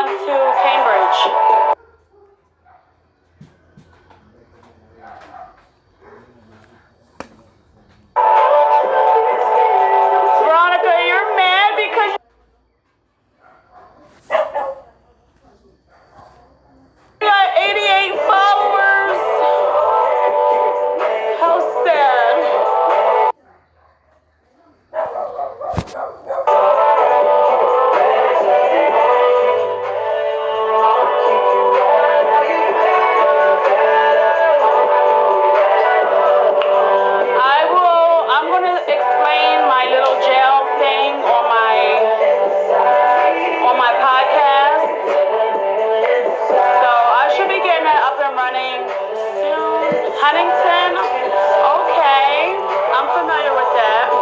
down to Cambridge. Veronica, you're mad because you got 88 followers. How sad. I'm going to explain my little jail thing on my podcast. So I should be getting it up and running soon. Huntington, okay, I'm familiar with that.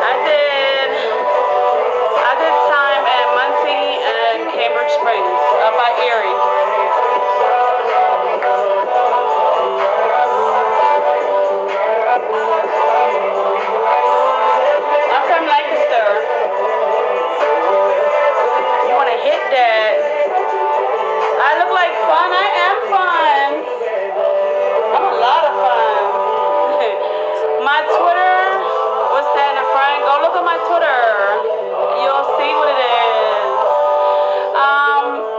I did time at Muncie and Cambridge Springs up by Erie. I'm from Lancaster. You want to hit that? I look like fun. I am fun. I'm a lot of fun. My Twitter, what's that in the front? Go look at my Twitter. You'll see what it is.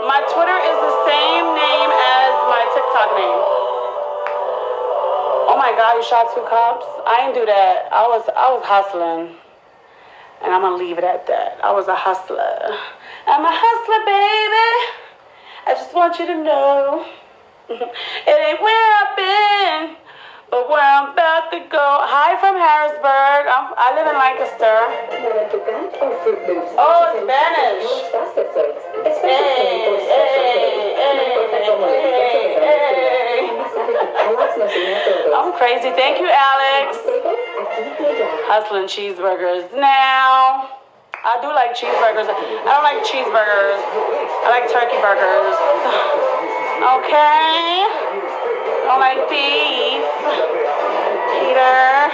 My Twitter is the same name as my TikTok name. Oh my God, you shot 2 cops? I didn't do that. I was hustling. And I'm gonna leave it at that. I was a hustler. I'm a hustler, baby. I just want you to know. It ain't where I've been, but where I'm about to go. Hi from Harrisburg. I live in Lancaster. Oh, Spanish. I'm crazy. Thank you, Alex. Hustling cheeseburgers. Now, I do like cheeseburgers. I don't like cheeseburgers. I like turkey burgers. Okay. I don't like beef. Peter.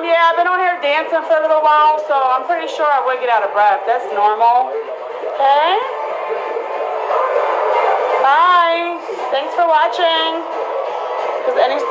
Yeah, I've been on here dancing for a little while, so I'm pretty sure I would get out of breath. That's normal. Okay. Bye. Thanks for watching. Because any